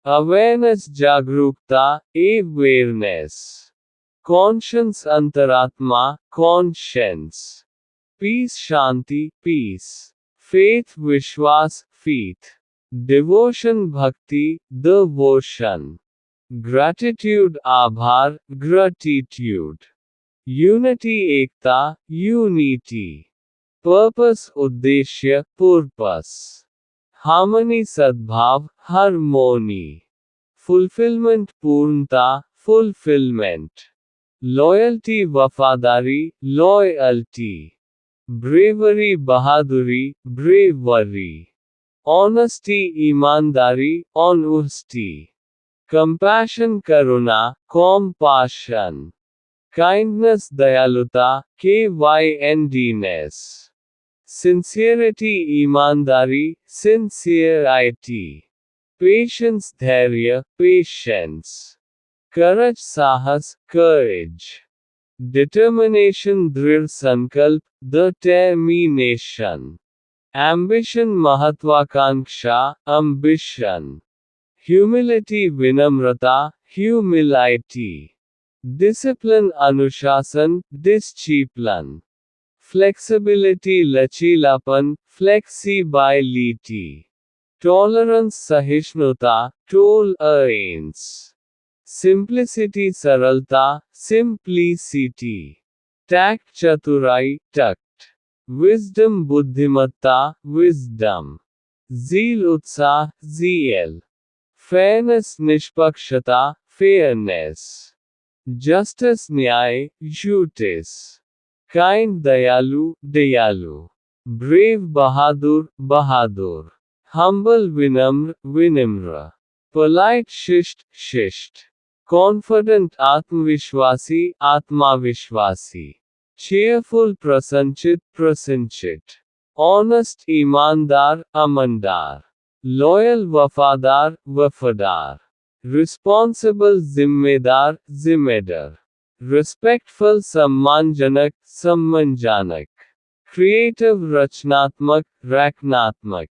Awareness जागरूकता, awareness. Conscious अंतरात्मा, conscience. Piece शांति, piece. Faith विश्वास, फेथ। डिवोशन भक्ति, डिवोशन। ग्रैटिट्यूड आभार, ग्रैटिट्यूड। यूनिटी एकता, यूनिटी। पर्पस उद्देश्य, पर्पस। हार्मनी सद्भाव, हार्मोनी। फुलफिलमेंट पूर्णता, फुलफिलमेंट। लॉयल्टी वफादारी, लॉयल्टी। ब्रेवरी बहादुरी, ब्रेवरी। ऑनेस्टी ईमानदारी, ऑनेस्टी। कंपैशन करुणा, कॉम्पाशन। काइंडनेस दयालुता, kindness। सिंसियरिटी ईमानदारी, सिंसियरिटी। पेशेंस धैर्य, पेशेंस। करज साहस, करेज। डिटर्मिनेशन दृढ़ संकल्प, डिटर्मिनेशन। एम्बिशन महत्वाकांक्षा, अम्बिशन। ह्यूमिलिटी विनम्रता, ह्यूमिलिटी। डिसिप्लिन अनुशासन, डिसिप्लिन। फ्लेक्सिबिलिटी लचीलापन, फ्लेक्सिबिलिटी। टॉलरेंस सहिष्णुता, टॉलरेंस। सिंप्लिसिटी सरलता, सिंप्लिसिटी। टैक्ट चतुराई, टैक्ट। विजडम बुद्धिमत्ता, विजडम। ज़ील उत्साह, ज़ील। फेयरनेस निष्पक्षता, फेयरनेस। जस्टिस न्याय, जस्टिस। काइंड दयालु, दयालु। ब्रेव बहादुर, बहादुर। हम्बल विनम्र, विनम्र। पोलाइट शिष्ट, शिष्ट। कॉन्फिडेंट आत्मविश्वासी, आत्मविश्वासी। चेयरफुल प्रसन्नचित, प्रसन्नचित। ऑनेस्ट ईमानदार, ईमानदार। लॉयल वफादार, वफादार। रिस्पॉन्सिबल जिम्मेदार, जिम्मेदार। रिस्पेक्टफुल सम्मानजनक, सम्मानजनक। क्रिएटिव रचनात्मक, रचनात्मक।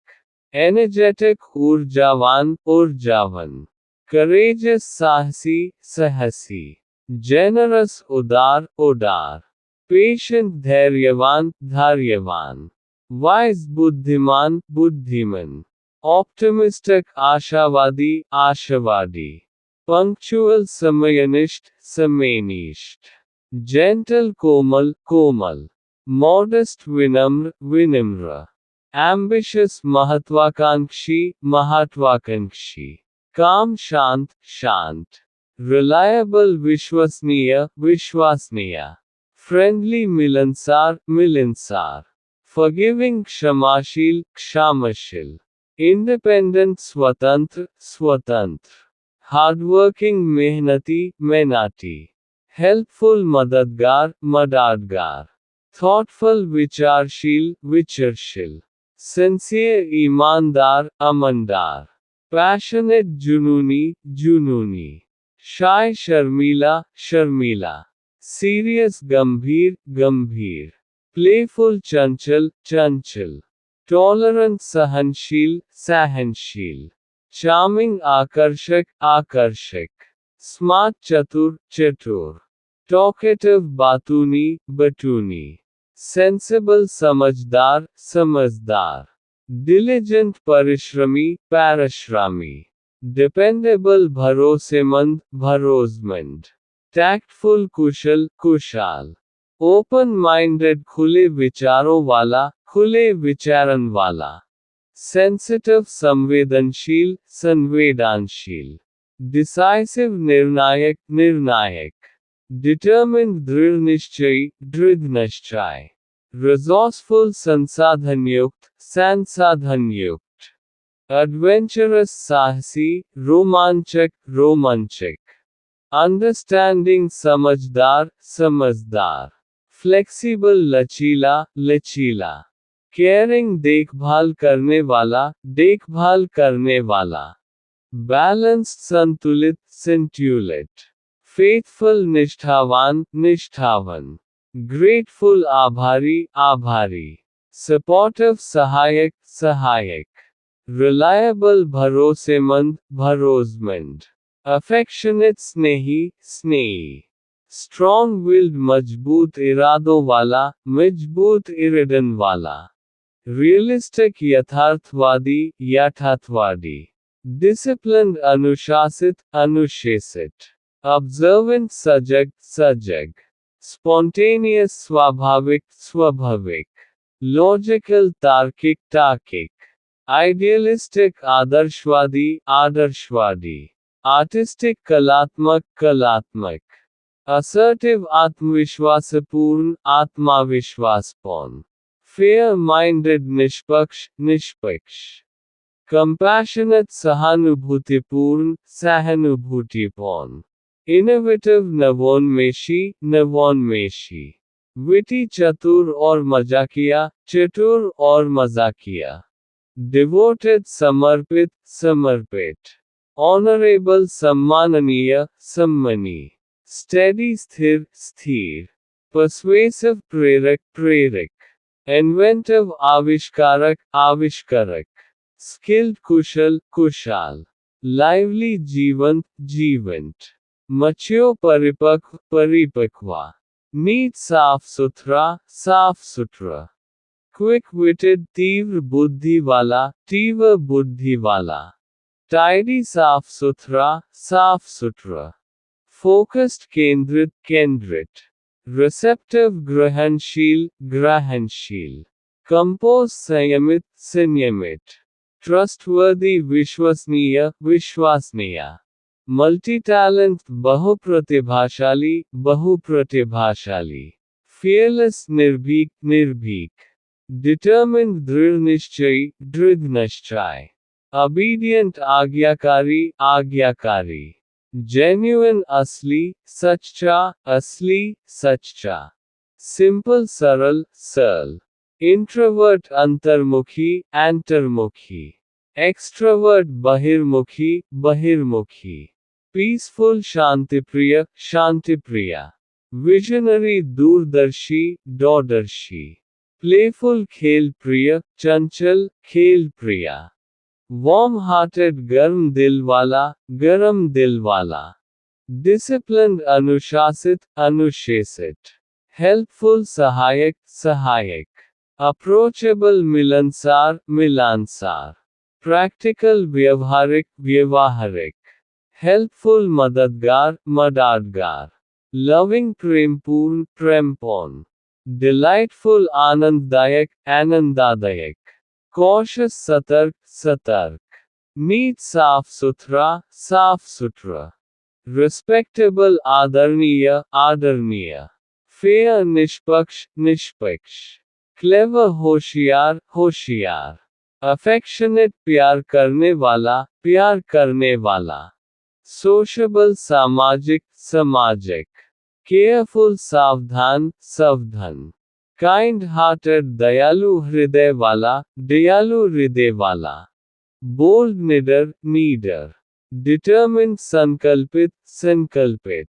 एनर्जेटिक ऊर्जावान, ऊर्जावान। करेजियस साहसी, साहसी। जेनरस उदार, उदार। पेशेंट धैर्यवान, धैर्यवान। वाइज बुद्धिमान, बुद्धिमान। ऑप्टिमिस्टिक आशावादी, आशावादी। पंक्चुअल समयनिष्ठ, समयनिष्ठ। जेंटल कोमल, कोमल। मॉडेस्ट विनम्र, विनम्र। एम्बिशियस महत्वाकांक्षी, महत्वाकांक्षी। काम शांत, शांत। रिलायबल विश्वसनीय, विश्वसनीय। फ्रेंडली मिलनसार, मिलनसार। फॉरगिविंग क्षमाशील, क्षमाशील। इंडिपेंडेंट स्वतंत्र, स्वतंत्र। हार्डवर्किंग मेहनती, मेहनती। हेल्पफुल मददगार, मददगार। थॉटफुल विचारशील, विचारशील। सिंसियर ईमानदार, ईमानदार। पैशनेट जुनूनी, जुनूनी। शाय शर्मीला, शर्मीला। सीरियस गंभीर, गंभीर। प्लेफुल चंचल, चंचल। टॉलरेंट सहनशील, सहनशील। चार्मिंग आकर्षक, आकर्षक। स्मार्ट चतुर, चतुर। टॉकेटिव बातूनी, बतूनी। सेंसिबल समझदार, समझदार। डिलिजेंट परिश्रमी, परिश्रमी। डिपेंडेबल भरोसेमंद, भरोसेमंद। टैक्टफुल कुशल, कुशाल। ओपन माइंडेड खुले विचारों वाला, खुले विचारन वाला। सेंसिटिव संवेदनशील, संवेदनशील। डिसाइसिव निर्णायक, निर्णायक। डिटर्मिन्ड दृढ़ निश्चयी, दृढ़ निश्चय। रिसोर्सफुल संसाधनयुक्त, संसाधनयुक्त। एडवेंचरस साहसी, रोमांचक, रोमांचक। अंडरस्टैंडिंग समझदार, समझदार। फ्लेक्सिबल लचीला, लचीला। केयरिंग देखभाल करने वाला, देखभाल करने वाला। बैलेंस्ड संतुलित, संतुलित। फेथफुल निष्ठावान, निष्ठावान। ग्रेटफुल आभारी, आभारी। सपोर्टिव सहायक, सहायक। रिलायबल भरोसेमंद भरोसमंद, अफेक्शनेट स्नेही स्नेही, स्ट्रॉन्ग विल्ड मजबूत इरादों वाला मजबूत इरादन वाला, रियलिस्टिक यथार्थवादी यथार्थवादी, डिसिप्लिन्ड अनुशासित अनुशासित, ऑब्जर्वेंट सजग सजग, स्पॉन्टेनियस स्वाभाविक स्वाभाविक, लॉजिकल तार्किक तार्किक, आइडियलिस्टिक आदर्शवादी आदर्शवादी, आर्टिस्टिक कलात्मक कलात्मक, असर्टिव आत्मविश्वासपूर्ण आत्मविश्वासपूर्ण, फेयर माइंडेड निष्पक्ष निष्पक्ष, कंपैशनेट सहानुभूतिपूर्ण सहानुभूतिपूर्ण, इनोवेटिव नवोन्मेषी नवोन्मेषी, विटी चतुर और मजाकिया चतुर और मजाकिया, डिवोटेड समर्पित समर्पित, ऑनरेबल सम्माननीय सम्मानी, स्टेडी स्थिर स्थिर, पर्सुएसिव प्रेरक प्रेरक, इन्वेंटिव आविष्कारक आविष्कारक, स्किल्ड कुशल कुशाल, लाइवली जीवंत जीवंत, मच्योर परिपक्व परिपक्वा, नीट साफ सुथरा, क्विक विटेड तीव्र बुद्धि वाला, टाइडी साफ सुथरा, फोकस्ड केंद्रित केंद्रित, रिसेप्टिव ग्रहणशील ग्रहणशील, कंपोज संयमित संयमित, ट्रस्टवर्दी विश्वसनीय विश्वसनीय, मल्टी टैलेंट बहुप्रतिभाशाली बहुप्रतिभाशाली, फियरलेस निर्भीक निर्भीक, डिटर्मिन्ड दृढ़ निश्चय, obedient आज्ञाकारी आज्ञाकारी, जेन्युइन असली सच्चा, सिंपल सरल सरल, इंट्रोवर्ट अंतर्मुखी अंतर्मुखी, एक्सट्रोवर्ट बहिर्मुखी बहिर्मुखी, पीसफुल शांतिप्रिय शांतिप्रिय, विजनरी दूरदर्शी दूरदर्शी, प्लेफुल खेल प्रिय चंचल खेल प्रिया, वार्म हार्टेड गर्म दिल वाला, डिसिप्लिन्ड अनुशासित अनुशासित, हेल्पफुल सहायक सहायक, अप्रोचेबल मिलनसार मिलनसार, प्रैक्टिकल व्यवहारिक व्यवहारिक, हेल्पफुल मददगार मददगार, लविंग प्रेमपूर्ण प्रेमपूर्ण, डिलाइटफुल आनंददायक आनंददायक, कॉशियस सतर्क सतर्क, नीट साफ सुथरा, रिस्पेक्टेबल आदरणीय आदरणीय, फेयर निष्पक्ष निष्पक्ष, क्लेवर होशियार होशियार, अफेक्शनेट प्यार करने वाला, सोशेबल सामाजिक सामाजिक, केयरफुल सावधान सावधान, काइंड हार्टेड दयालु हृदय वाला, बोल्ड नीडर, डिटर्मिन्ड संकल्पित संकल्पित,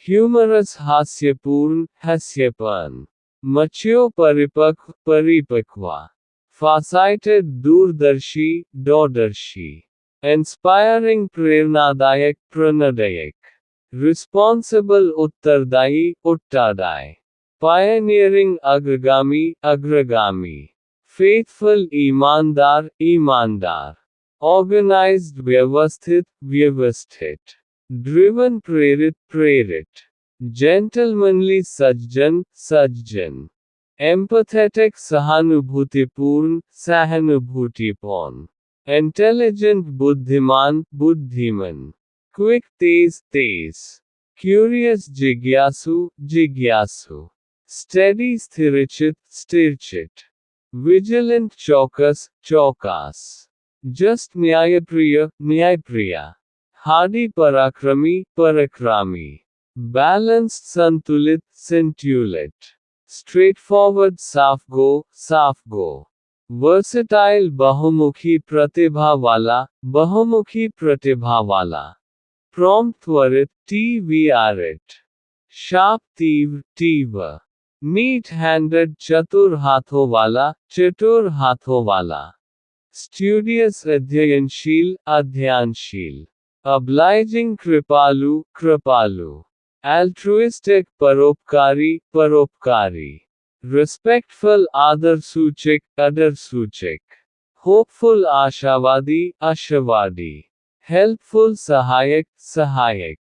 ह्यूमरस हास्यपूर्ण हास्यपूर्ण, मच्योर परिपक्व परिपक्वा, फारसाइटेड दूरदर्शी दूरदर्शी, इंस्पायरिंग प्रेरणादायक प्रेरणादायक, रिस्पॉन्सिबल उत्तरदायी उत्तरदायी, पायनियरिंग अग्रगामी अग्रगामी, फेथफुल ईमानदार ईमानदार, ऑर्गेनाइज्ड व्यवस्थित व्यवस्थित, ड्रिवन प्रेरित प्रेरित, जेंटलमैनली सज्जन सज्जन, एम्पैथेटिक सहानुभूतिपूर्ण सहानुभूतिपूर्ण, इंटेलिजेंट बुद्धिमान बुद्धिमान, क्विक तेज तेज, क्यूरियस जिज्ञासु जिज्ञासु, स्टेडी स्थिरचित स्थिरचित, विजिलेंट चौकस चौकस, जस्ट न्यायप्रिय न्यायप्रिय, हार्डी पराक्रमी पराक्रमी, बैलेंस्ड संतुलित संतुलित, स्ट्रेटफॉरवर्ड साफ गो, वर्सेटाइल बहुमुखी प्रतिभा वाला, प्रॉम्प्ट त्वरित त्वरित, शार्प तीव्र, नीट हैंडेड चतुर हाथों वाला, स्टूडियस अध्ययनशील अध्ययनशील, obliging कृपालु कृपालु, altruistic परोपकारी परोपकारी, respectful आदरसूचक आदरसूचक, hopeful आशावादी आशावादी, helpful सहायक सहायक,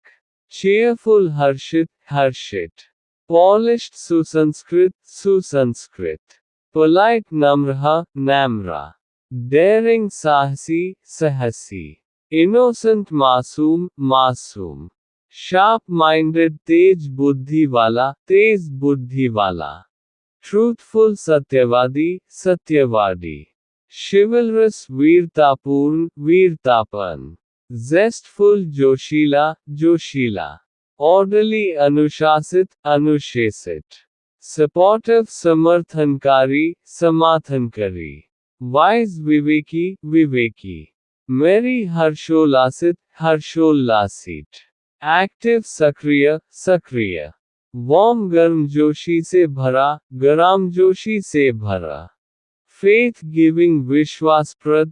cheerful हर्षित हर्षित, polished सुसंस्कृत सुसंस्कृत, polite नम्र नम्र, daring साहसी साहसी, innocent मासूम मासूम, sharp minded तेज बुद्धि वाला, truthful सत्यवादी सत्यवादी, chivalrous वीरतापूर्ण वीरतापन, zestful जोशीला जोशीला, orderly अनुशासित अनुशासित, supportive समर्थनकारी समर्थनकारी, wise विवेकी विवेकी, merry हर्षोल्लासित हर्षोल्लासित, active सक्रिय सक्रिय, warm गर्मजोशी से भरा, faith giving विश्वासप्रद,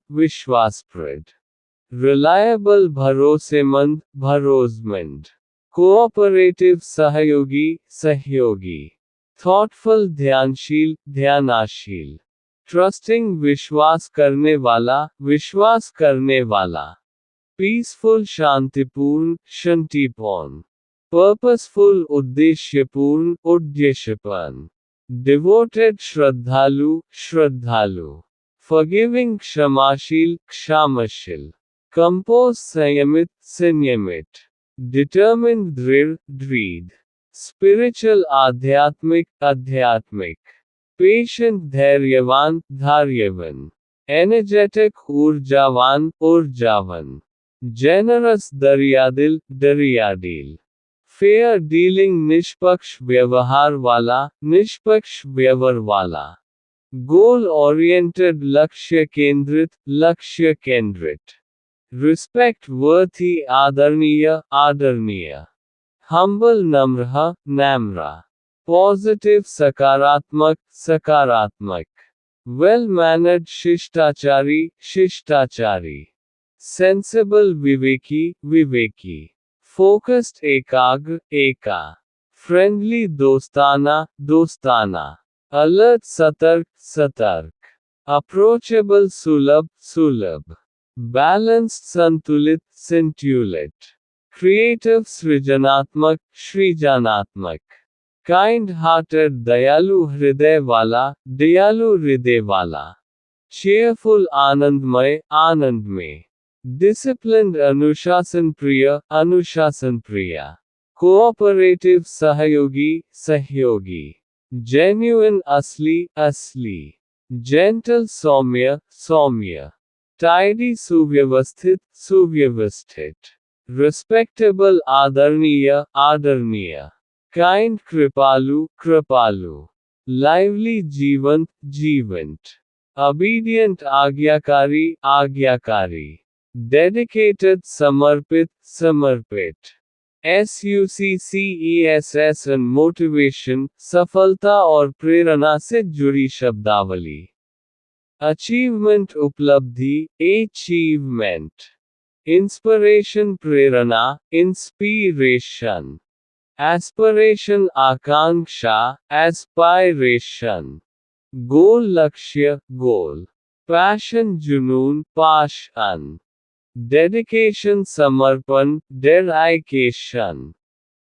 reliable भरोसेमंद, cooperative सहयोगी, thoughtful ध्यानाशील, trusting विश्वास करने वाला, peaceful शांतिपूर्ण, purposeful उद्देश्यपूर्ण, devoted श्रद्धालु, forgiving क्षमाशील, composed संयमित, determined दृढ़, spiritual आध्यात्मिक, patient धैर्यवान, energetic ऊर्जावान, generous दरियादिल, fair dealing निष्पक्ष व्यवहार वाला, goal oriented लक्ष्य केंद्रित, respect worthy आदरणीय, humble नम्र, positive सकारात्मक, well mannered शिष्टाचारी, sensible विवेकी, focused एका, friendly दोस्ताना, alert सतर्क, approachable सुलभ, balanced संतुलित, creative सृजनात्मक, kind hearted दयालु हृदय वाला, cheerful आनंदमय, disciplined अनुशासन प्रिय, cooperative सहयोगी, genuine असली, gentle सौम्य, tidy सुव्यवस्थित, respectable आदरणीय, kind कृपालु, lively जीवंत, obedient आज्ञाकारी, dedicated समर्पित, success and motivation सफलता और प्रेरणा से जुड़ी शब्दावली, achievement उपलब्धि achievement, inspiration प्रेरणा inspiration, aspiration आकांक्षा aspiration, goal लक्ष्य goal, passion जुनून passion, dedication समर्पण dedication,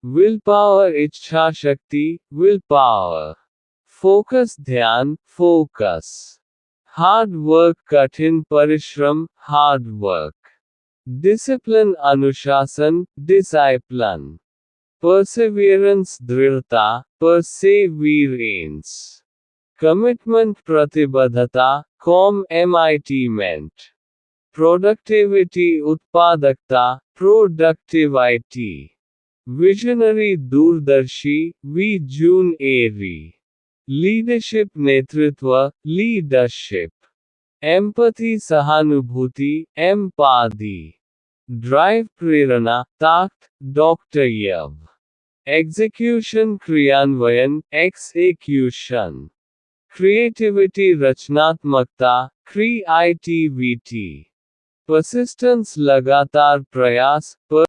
willpower इच्छा शक्ति willpower, focus ध्यान focus, hard work कठिन परिश्रम hard work, discipline अनुशासन discipline, perseverance दृढ़ता perseverance, commitment प्रतिबद्धता commitment, productivity उत्पादकता productivity, visionary दूरदर्शी visionary, leadership नेतृत्व leadership, empathy सहानुभूति empathy, drive प्रेरणा ताकत डॉक्टरयव, execution क्रियान्वयन execution, क्रिएटिविटी रचनात्मकता, क्रिएटिविटी। पर्सिस्टेंस लगातार प्रयास,